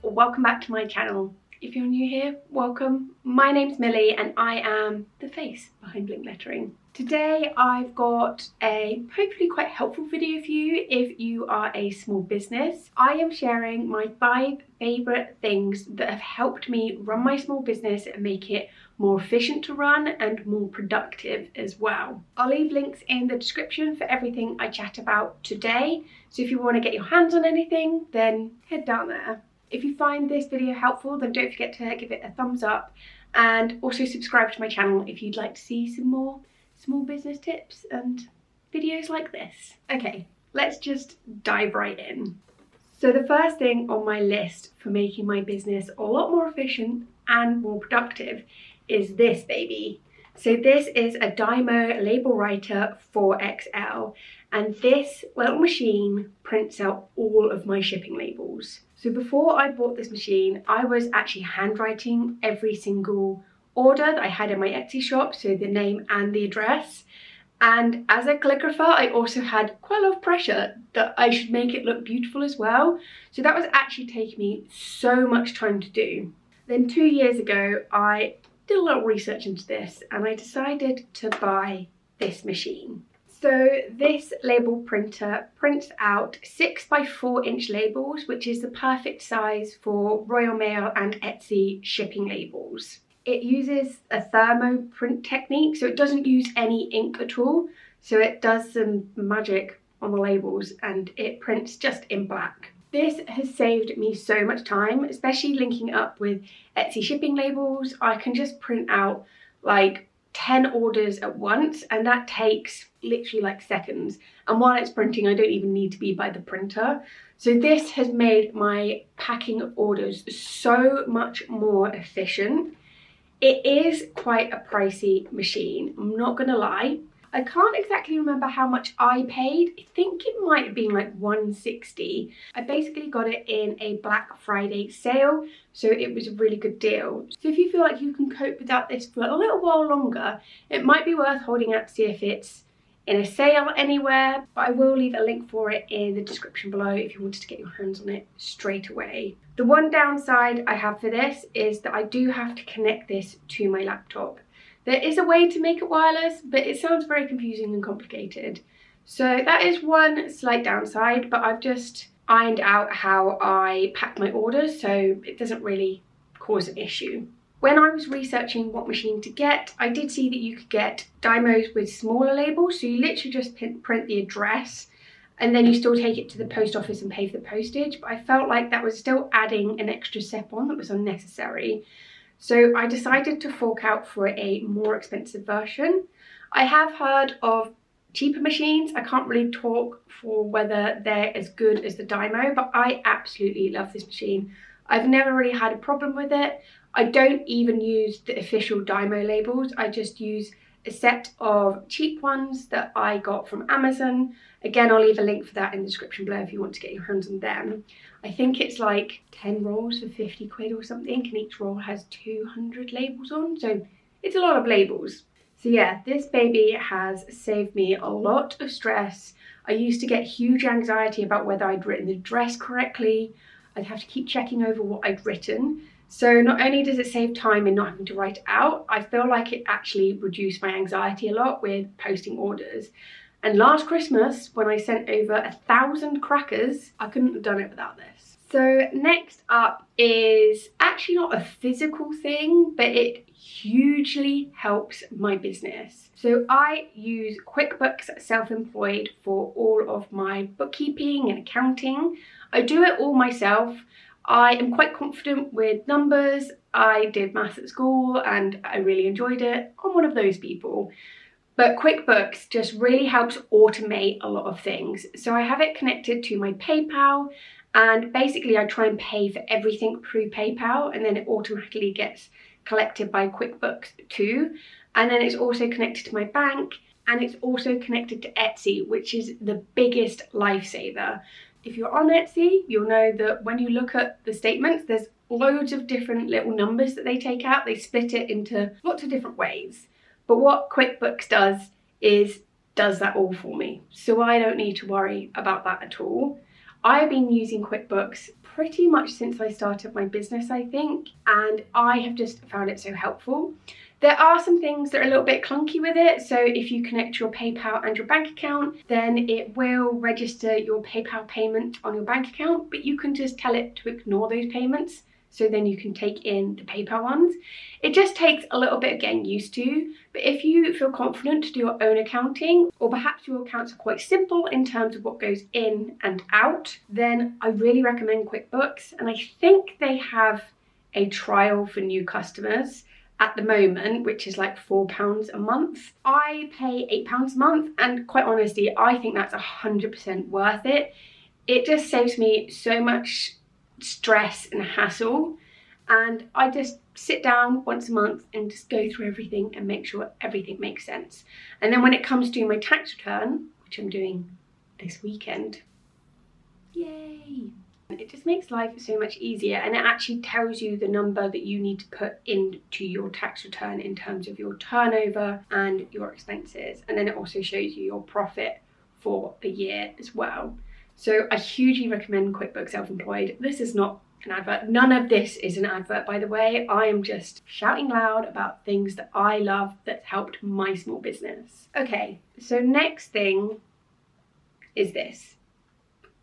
welcome back to my channel. If you're new here, welcome. My name's Millie and I am the face behind Blink Lettering. Today I've got a hopefully quite helpful video for you if you are a small business. I am sharing my 5 favourite things that have helped me run my small business and make it more efficient to run and more productive as well. I'll leave links in the description for everything I chat about today. So if you want to get your hands on anything, then head down there. If you find this video helpful, then don't forget to give it a thumbs up and also subscribe to my channel if you'd like to see some more small business tips and videos like this. Okay, let's just dive right in. So the first thing on my list for making my business a lot more efficient and more productive is this baby. So this is a Dymo LabelWriter 4XL, and this little machine prints out all of my shipping labels. So before I bought this machine, I was actually handwriting every single order that I had in my Etsy shop, so the name and the address. And as a calligrapher, I also had quite a lot of pressure that I should make it look beautiful as well. So that was actually taking me so much time to do. Then 2 years ago, I did a little research into this and I decided to buy this machine. So this label printer prints out 6 by 4 inch labels, which is the perfect size for Royal Mail and Etsy shipping labels. It uses a thermo print technique, so it doesn't use any ink at all. So it does some magic on the labels and it prints just in black. This has saved me so much time, especially linking up with Etsy shipping labels. I can just print out like 10 orders at once and that takes literally like seconds. And while it's printing, I don't even need to be by the printer. So this has made my packing of orders so much more efficient. It is quite a pricey machine, I'm not gonna lie. I can't exactly remember how much I paid. I think it might have been like $160. I basically got it in a Black Friday sale, so it was a really good deal. So if you feel like you can cope without this for a little while longer, it might be worth holding out to see if it's in a sale anywhere, but I will leave a link for it in the description below if you wanted to get your hands on it straight away. The one downside I have for this is that I do have to connect this to my laptop. There is a way to make it wireless, but it sounds very confusing and complicated. So that is one slight downside, but I've just ironed out how I pack my orders so it doesn't really cause an issue. When I was researching what machine to get, I did see that you could get Dymos with smaller labels, so you literally just print the address and then you still take it to the post office and pay for the postage, but I felt like that was still adding an extra step on that was unnecessary. So I decided to fork out for a more expensive version. I have heard of cheaper machines. I can't really talk for whether they're as good as the Dymo, but I absolutely love this machine. I've never really had a problem with it. I don't even use the official Dymo labels. I just use a set of cheap ones that I got from Amazon. Again, I'll leave a link for that in the description below if you want to get your hands on them. I think it's like 10 rolls for 50 quid or something, and each roll has 200 labels on, so it's a lot of labels. So yeah, this baby has saved me a lot of stress. I used to get huge anxiety about whether I'd written the address correctly. I'd have to keep checking over what I'd written. So not only does it save time in not having to write it out, I feel like it actually reduced my anxiety a lot with posting orders. And last Christmas, when I sent over 1,000 crackers, I couldn't have done it without this. So next up is actually not a physical thing, but it hugely helps my business. So I use Quickbooks Self-Employed for all of my bookkeeping and accounting. I do it all myself. I am quite confident with numbers. I did maths at school and I really enjoyed it. I'm one of those people. But QuickBooks just really helps automate a lot of things. So I have it connected to my PayPal, and basically I try and pay for everything through PayPal, and then it automatically gets collected by QuickBooks too. And then it's also connected to my bank, and it's also connected to Etsy, which is the biggest lifesaver. If you're on Etsy, you'll know that when you look at the statements, there's loads of different little numbers that they take out. They split it into lots of different ways. But what QuickBooks does is does that all for me. So I don't need to worry about that at all. I've been using QuickBooks pretty much since I started my business, I think, and I have just found it so helpful. There are some things that are a little bit clunky with it, so if you connect your PayPal and your bank account, then it will register your PayPal payment on your bank account, but you can just tell it to ignore those payments, so then you can take in the PayPal ones. It just takes a little bit of getting used to, but if you feel confident to do your own accounting, or perhaps your accounts are quite simple in terms of what goes in and out, then I really recommend QuickBooks, and I think they have a trial for new customers at the moment, which is like £4 a month. I pay £8 a month, and quite honestly, I think that's 100% worth it. It just saves me so much stress and hassle, and I just sit down once a month and just go through everything and make sure everything makes sense. And then when it comes to my tax return, which I'm doing this weekend, yay! It just makes life so much easier, and it actually tells you the number that you need to put into your tax return in terms of your turnover and your expenses, and then it also shows you your profit for the year as well. So I hugely recommend QuickBooks Self-Employed. This is not an advert. None of this is an advert, by the way. I am just shouting loud about things that I love that's helped my small business. Okay, so next thing is this.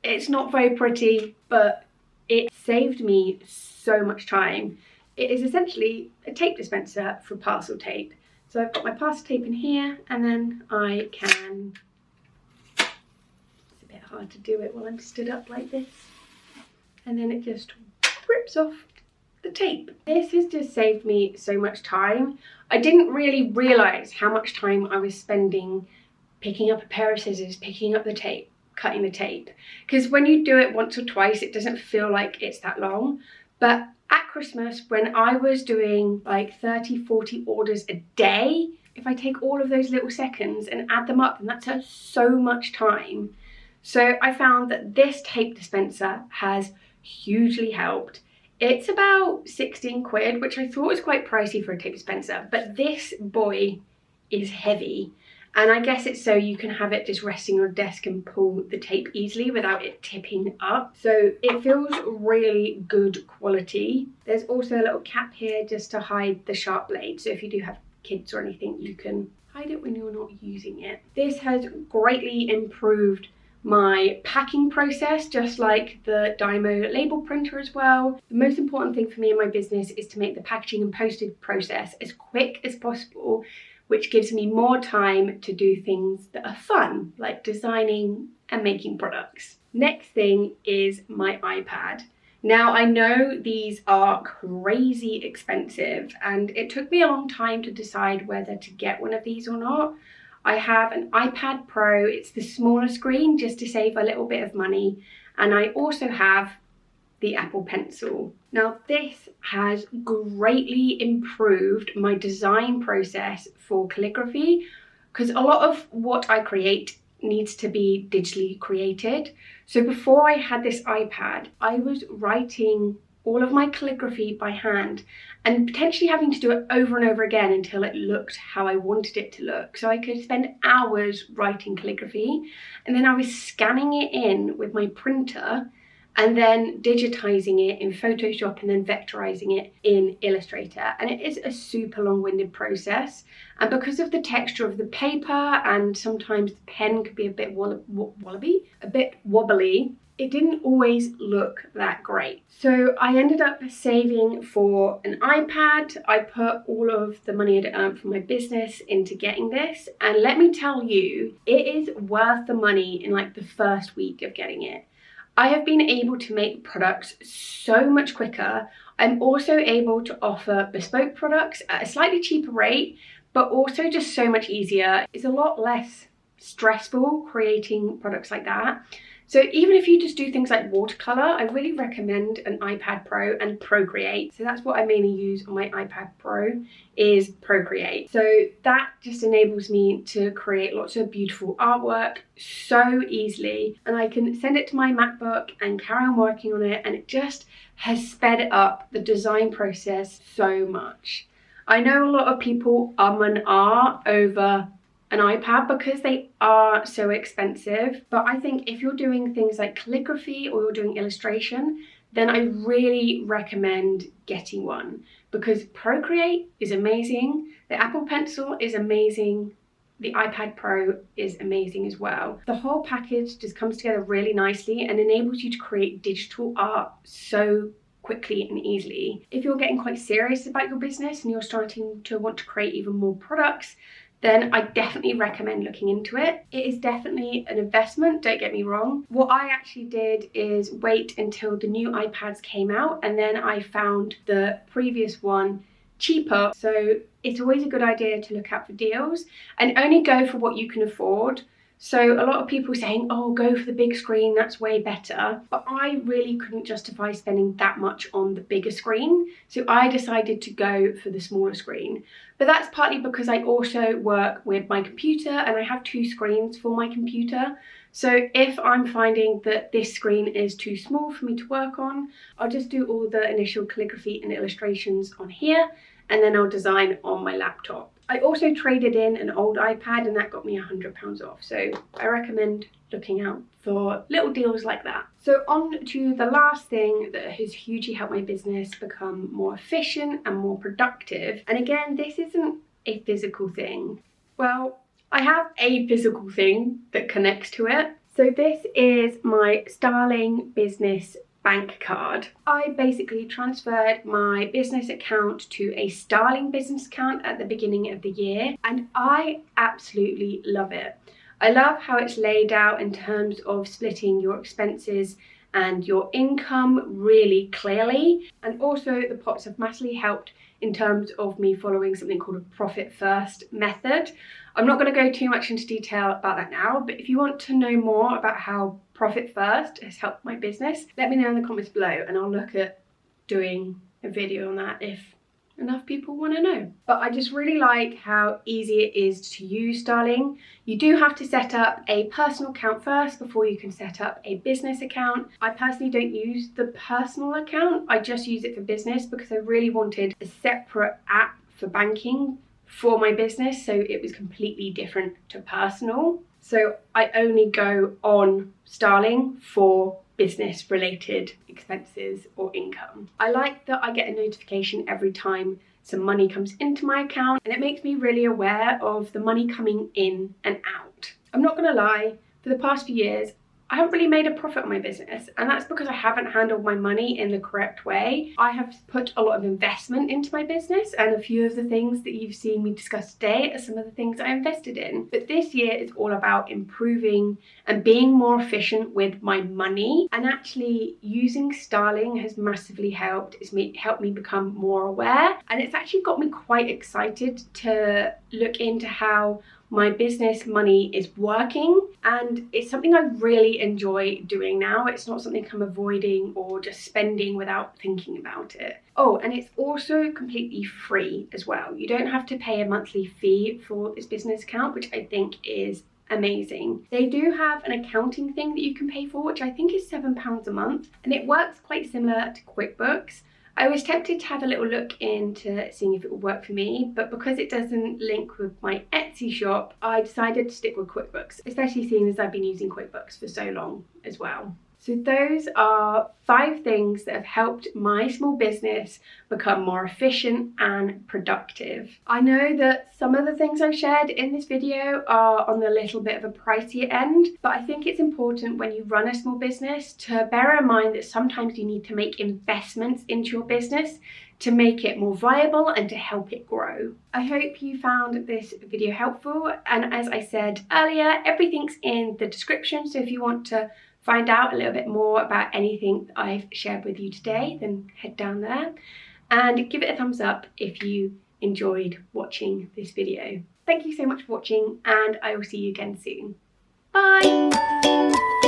It's not very pretty, but it saved me so much time. It is essentially a tape dispenser for parcel tape. So I've got my parcel tape in here, and then I can, it's a bit hard to do it while I'm stood up like this, and then it just rips off the tape. This has just saved me so much time. I didn't really realise how much time I was spending picking up a pair of scissors, picking up the tape, cutting the tape, because when you do it once or twice it doesn't feel like it's that long. But at Christmas, when I was doing like 30-40 orders a day, if I take all of those little seconds and add them up, and that's so much time. So I found that this tape dispenser has hugely helped. It's about 16 quid, which I thought was quite pricey for a tape dispenser, but this boy is heavy. And I guess it's so you can have it just resting on your desk and pull the tape easily without it tipping up. So it feels really good quality. There's also a little cap here just to hide the sharp blade. So if you do have kids or anything, you can hide it when you're not using it. This has greatly improved my packing process, just like the Dymo label printer as well. The most important thing for me in my business is to make the packaging and postage process as quick as possible, which gives me more time to do things that are fun, like designing and making products. Next thing is my iPad. Now, I know these are crazy expensive, and it took me a long time to decide whether to get one of these or not. I have an iPad Pro. It's the smaller screen just to save a little bit of money, and I also have the Apple Pencil. Now, this has greatly improved my design process for calligraphy, because a lot of what I create needs to be digitally created. So before I had this iPad, I was writing all of my calligraphy by hand and potentially having to do it over and over again until it looked how I wanted it to look. So I could spend hours writing calligraphy, and then I was scanning it in with my printer and then digitizing it in Photoshop and then vectorizing it in Illustrator. And it is a super long-winded process. And because of the texture of the paper, and sometimes the pen could be a bit wobbly, it didn't always look that great. So I ended up saving for an iPad. I put all of the money I'd earned from my business into getting this. And let me tell you, it is worth the money in like the first week of getting it. I have been able to make products so much quicker. I'm also able to offer bespoke products at a slightly cheaper rate, but also just so much easier. It's a lot less stressful creating products like that. So even if you just do things like watercolor, I really recommend an iPad Pro and Procreate. So that's what I mainly use on my iPad Pro, is Procreate. So that just enables me to create lots of beautiful artwork so easily, and I can send it to my MacBook and carry on working on it, and it just has sped up the design process so much. I know a lot of people and ah over an iPad because they are so expensive. But I think if you're doing things like calligraphy or you're doing illustration, then I really recommend getting one, because Procreate is amazing, the Apple Pencil is amazing, the iPad Pro is amazing as well. The whole package just comes together really nicely and enables you to create digital art so quickly and easily. If you're getting quite serious about your business and you're starting to want to create even more products, then I definitely recommend looking into it. It is definitely an investment, don't get me wrong. What I actually did is wait until the new iPads came out, and then I found the previous one cheaper. So it's always a good idea to look out for deals and only go for what you can afford. So a lot of people saying, oh, go for the big screen, that's way better. But I really couldn't justify spending that much on the bigger screen. So I decided to go for the smaller screen. But that's partly because I also work with my computer and I have 2 screens for my computer. So if I'm finding that this screen is too small for me to work on, I'll just do all the initial calligraphy and illustrations on here, and then I'll design on my laptop. I also traded in an old iPad and that got me £100 off. So I recommend looking out for little deals like that. So on to the last thing that has hugely helped my business become more efficient and more productive. And again, this isn't a physical thing. Well, I have a physical thing that connects to it. So this is my Starling business bank card. I basically transferred my business account to a Starling business account at the beginning of the year, and I absolutely love it. I love how it's laid out in terms of splitting your expenses and your income really clearly, and also the pots have massively helped in terms of me following something called a profit first method. I'm not going to go too much into detail about that now, but if you want to know more about how Profit First has helped my business, let me know in the comments below and I'll look at doing a video on that if enough people want to know. But I just really like how easy it is to use Starling. You do have to set up a personal account first before you can set up a business account. I personally don't use the personal account, I just use it for business because I really wanted a separate app for banking for my business, so it was completely different to personal. So I only go on Starling for business related expenses or income. I like that I get a notification every time some money comes into my account, and it makes me really aware of the money coming in and out. I'm not gonna lie, for the past few years I haven't really made a profit on my business, and that's because I haven't handled my money in the correct way. I have put a lot of investment into my business, and a few of the things that you've seen me discuss today are some of the things I invested in. But this year is all about improving and being more efficient with my money, and actually using Starling has massively helped. It's helped me become more aware, and it's actually got me quite excited to look into how my business money is working, and it's something I really enjoy doing now. It's not something I'm avoiding or just spending without thinking about it. Oh, and it's also completely free as well. You don't have to pay a monthly fee for this business account, which I think is amazing. They do have an accounting thing that you can pay for, which I think is £7 a month, and it works quite similar to Quickbooks. I was tempted to have a little look into seeing if it would work for me, but because it doesn't link with my Etsy shop, I decided to stick with Quickbooks, especially seeing as I've been using Quickbooks for so long as well. So those are 5 things that have helped my small business become more efficient and productive. I know that some of the things I've shared in this video are on the little bit of a pricier end, but I think it's important when you run a small business to bear in mind that sometimes you need to make investments into your business to make it more viable and to help it grow. I hope you found this video helpful, and as I said earlier, everything's in the description, so if you want to find out a little bit more about anything that I've shared with you today, then head down there and give it a thumbs up if you enjoyed watching this video. Thank you so much for watching, and I will see you again soon. Bye!